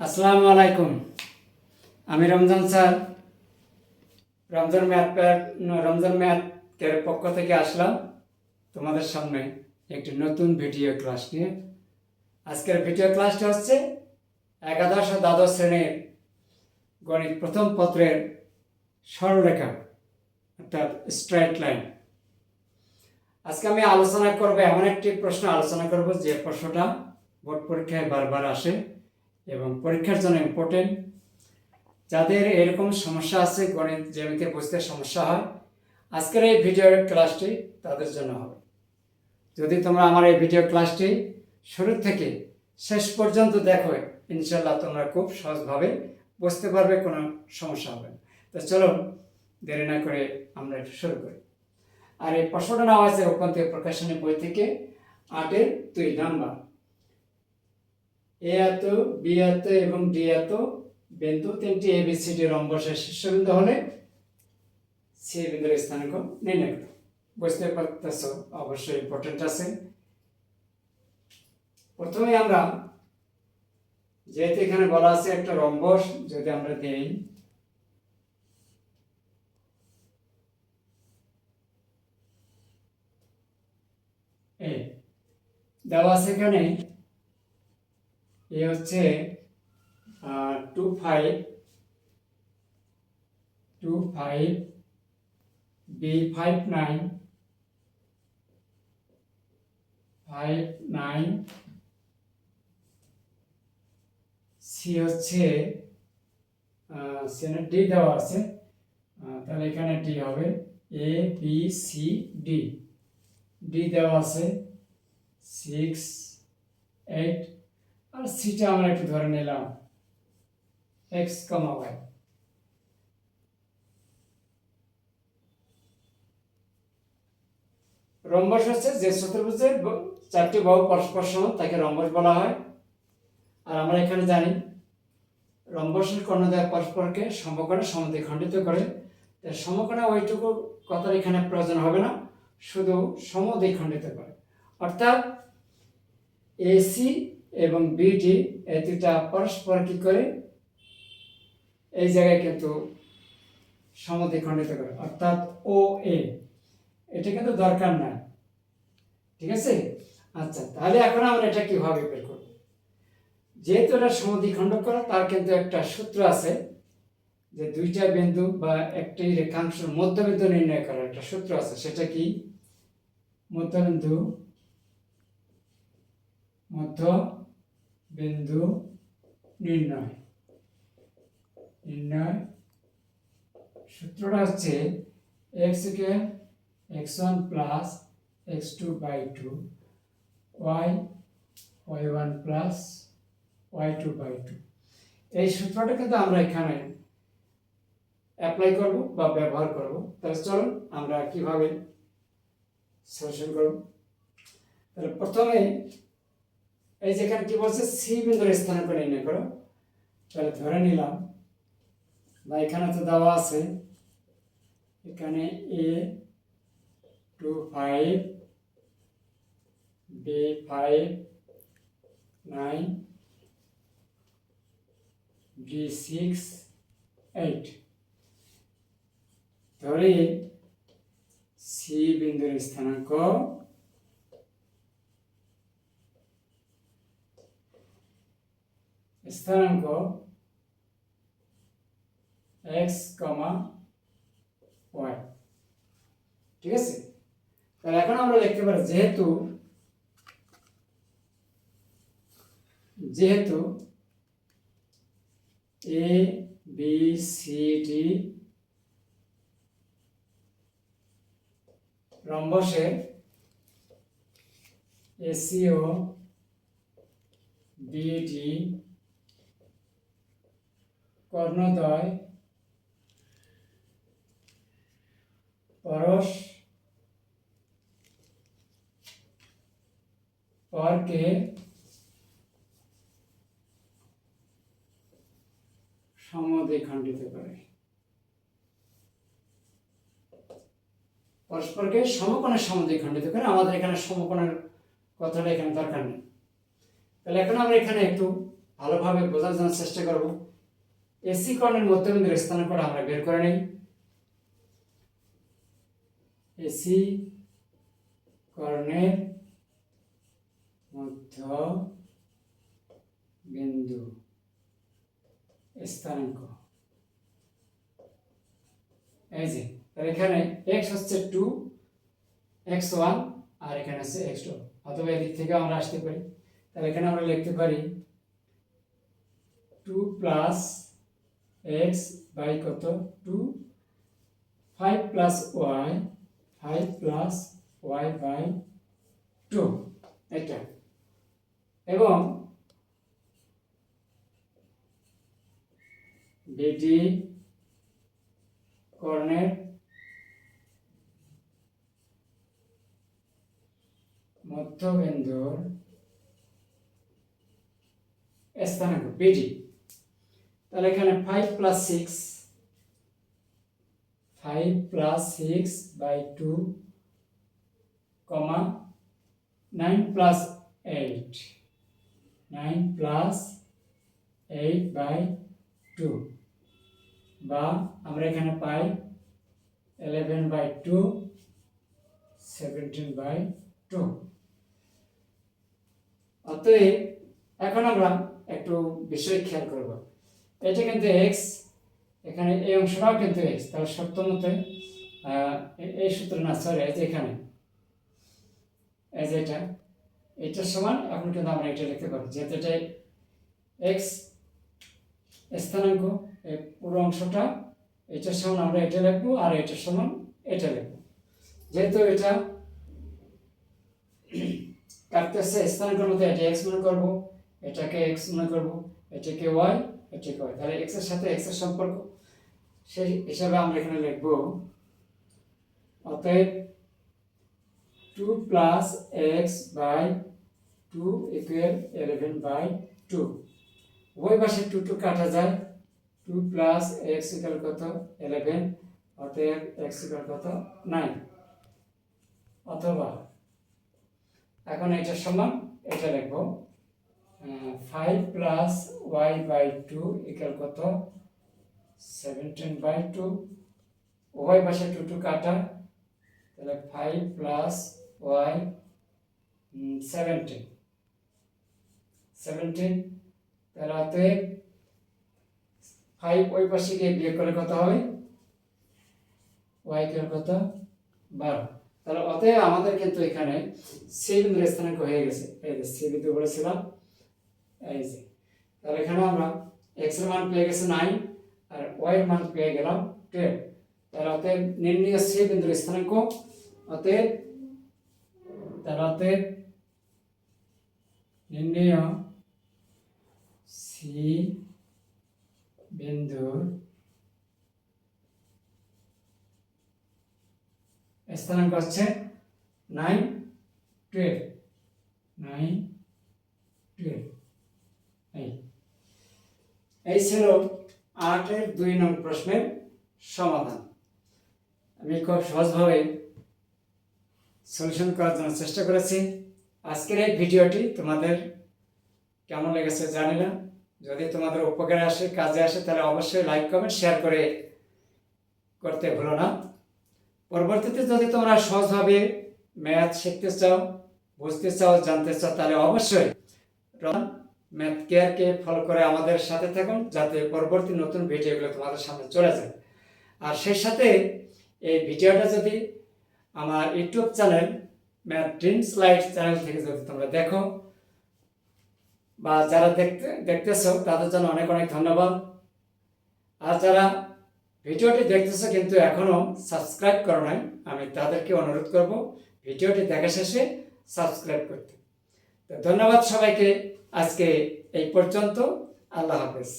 আসসালামু আলাইকুম। আমি রমজান স্যার রমজান ম্যাথের পক্ষ থেকে আসলাম তোমাদের সামনে একটি নতুন ভিডিও ক্লাস নিয়ে। আজকের ভিডিও ক্লাসটা হচ্ছে একাদশ ও দ্বাদশ শ্রেণীর গণিত প্রথম পত্রের সরলরেখা অর্থাৎ স্ট্রেট লাইন। আজকে আমি আলোচনা করব, এমন একটি প্রশ্ন আলোচনা করব যে প্রশ্নটা বোর্ড পরীক্ষায় বারবার আসে এবং পরীক্ষার জন্য ইম্পর্টেন্ট। যাদের এরকম সমস্যা আছে, গণিত জ্যামিতি বুঝতে সমস্যা হয়, আজকের এই ভিডিও ক্লাসটি তাদের জন্য হবে। যদি তোমরা আমার এই ভিডিও ক্লাসটি শুরু থেকে শেষ পর্যন্ত দেখো, ইনশাল্লাহ তোমরা খুব সহজভাবে বুঝতে পারবে, কোনো সমস্যা হবে না। তো চলো দেরি না করে আমরা একটু শুরু করি। আর এই প্রশ্নটা নেওয়া হয়েছে উপন্তীয় প্রকাশনী বই থেকে 8-এর 2 নাম্বার। এ এত, বি এত এবং ডি এত বিন্দু তিনটি এবিসিডি রম্বসের শীর্ষবিন্দু হলে সি বিন্দুর স্থানাঙ্ক নির্ণয় করো। বুঝতে পারতেছ, অবশ্যই ইম্পর্টেন্ট আছে। প্রথমে আমরা, যেহেতু এখানে বলা আছে একটা রম্বস, যদি আমরা দেই এ দেওয়া আছে, এখানে এ হচ্ছে 25, বি 59, সি হচ্ছে ডি দেওয়া আছে, তাহলে এখানে ডি হবে A B C D. D দেওয়া আছে 6, 8, আর সিটা আমরা একটু ধরে নিলাম এক্স, ওয়াই। রম্বস হচ্ছে যে চতুর্ভুজের 4টি বাহু পরস্পর সমান, তাকে রম্বস বলা হয়। আর আমরা এখানে জানি রম্বসের কর্ণদ্বয় পরস্পরকে সমকোণে সমদ্বিখণ্ডিত করে। সমকোণে ওইটুকু কথা এখানে প্রয়োজন হবে না, শুধু সমদ্বিখণ্ডিত করে। অর্থাৎ এসি এবং বিডি এই দুটা পরস্পর কি করে এই জায়গায় কিন্তু সমদ্বিখণ্ডিত করে, অর্থাৎ ও এ, এটা কিন্তু দরকার নাই। ঠিক আছে? আচ্ছা, তাহলে এখন আমরা এটা কিভাবে বের করব? যেহেতু এটা সমদ্বিখণ্ডক করা, তার কিন্তু একটা সূত্র আছে, যে দুইটা বিন্দু বা একটি রেখাংশের মধ্যবিন্দু নির্ণয় করার একটা সূত্র আছে। সেটা কি? মধ্যবিন্দু নির্ণয়। সূত্রটা হচ্ছে x1 plus x2 by 2, y1 plus y2 by 2। এই সূত্রটা কিন্তু আমরা এখানে অ্যাপ্লাই করব বা ব্যবহার করব। তাহলে চলুন আমরা কিভাবে সলিউশন করব। তাহলে প্রথমে এই যেখানে কি বলছে, সি বিন্দুর স্থানাঙ্ক নির্ণয় করো। তাহলে ধরে নিলাম, বা এখানে তো দেওয়া আছে, এখানে এ 25, বি 59, ডি 6, 8 ধরে সি বিন্দুর স্থানাঙ্ক x, y। ঠিক আছে? তাহলে এখন আমরা লিখতে পারি, যেহেতু A B C D রম্বসের AC O BD কর্ণদ্বয় পরস্পরকে সমদ্বিখণ্ডিত করে। পরস্পরকে সমকোণে সমদ্বিখণ্ডিত করে। আমাদের এখানে সমকোণের কথাটা এখানে দরকার নেই। তাহলে এখন আমরা এখানে একটু ভালোভাবে বোঝার জন্য চেষ্টা করব। এসি কর্ণের মধ্যবিন্দুর স্থানাঙ্কটা আমরা বের করে নিই। এসি কর্ণের মধ্যবিন্দু স্থানাঙ্ক, এই যে এখানে x হচ্ছে 2, x1 আর এখানে আছে x2, অথবা এদিক থেকে আমরা আসতে পারি। তাহলে এখানে আমরা লিখতে পারি 2 প্লাস x বাই কত 2, 5 plus y, 5 plus y by 2, এটা। এবং বিডি কর্ণের মধ্যবিন্দুর স্থানাঙ্ক বিডি, তাহলে এখানে 5 plus 6, 5 plus 6 by 2, 9 plus 8, 9 plus 8 by 2, বা আমরা এখানে পাই 11 বাই 2, 17 বাই 2। অতএব এখন আমরা একটু বিষয় খেয়াল করব। এটা কিন্তু x, এখানে এই অংশটাও কিন্তু x, তাহলে শর্ত মতে এই সূত্র না, সরি, এই যে এখানে এই যে এটার সমান, এখন কিন্তু আমরা এটা লিখতে পারি যেহেতু এটা x স্থানাঙ্ক, এই পুরো অংশটা এটার সমান আমরা এটা লিখবো, আর এটার সমান এটা লিখবো। যেহেতু এটা কাটতেছে স্থানাঙ্কের মধ্যে, এটা x মনে করবো, এটাকে x মনে করবো, এটাকে y, এটাকে y, তাহলে x এর সাথে x এর সম্পর্ক সেই হিসাবে আমরা এখানে লিখবো অতএব 2 plus x by 2 equal 11 by 2। ওই পাশে 2 2 কাটা যায়, 2 প্লাস x ইকুয়াল কত 11, অতএব x ইকুয়াল কত 9। অথবা এখন এটার সমান এটা লিখবো 5 প্লাস y বাই 2 ইকুয়াল কত 17 বাই 2। উভয় পাশে 2 2 কাটা, তাহলে 5 প্লাস y 17, তাহলে অতএব 5 ওই পাশে গিয়ে বিয়োগ করলে কত হবে, y ইকুয়াল কত 12। তাহলে অতএব আমাদের কিন্তু এখানে সি বিন্দুর স্থানাঙ্ক হয়ে গেছে, এই যে সি বিন্দু বলেছিলাম, এই যে। তাহলে এখানে আমরা x এর মান পেয়ে গেছে 9 আর y এর মান পেয়ে গেলাম 12। তাহলে অতএব নির্ণয় সি বিন্দুর স্থানাঙ্ক, অতএব নির্ণয় সি বিন্দুর স্থানাঙ্ক হচ্ছে 9 12, 9 12। এই ছিল 8-এর 2 নং প্রশ্নের সমাধান। আমি খুব সহজভাবে সলিউশন করার জন্য চেষ্টা করেছি। আজকের এই ভিডিওটি তোমাদের কেমন লেগেছে জানি না। যদি তোমাদের উপকারে আসে, কাজে আসে, তাহলে অবশ্যই লাইক কমেন্ট শেয়ার করতে ভুলো না। পরবর্তীতে যদি তোমরা সহজভাবে ম্যাথ শিখতে চাও, বুঝতে চাও, জানতে চাও, তাহলে অবশ্যই ম্যাথ কেয়ারকে ফলো করে আমাদের সাথে থাকুন, যাতে পরবর্তী নতুন ভিডিওগুলো তোমাদের সামনে চলে যায়। আর সেই সাথে এই ভিডিওটা যদি আমার YouTube channel math dreams light channel থেকে যদি তোমরা দেখো, বা যারা দেখতেছো তাদের জন্য অনেক অনেক ধন্যবাদ। আর যারা ভিডিওটি দেখতেছো কিন্তু এখনো সাবস্ক্রাইব করো নাই, আমি তাদেরকে অনুরোধ করব ভিডিওটি দেখা শেষে সাবস্ক্রাইব করতে। তো ধন্যবাদ সবাইকে, আজকে এই পর্যন্ত, আল্লাহ হাফেজ।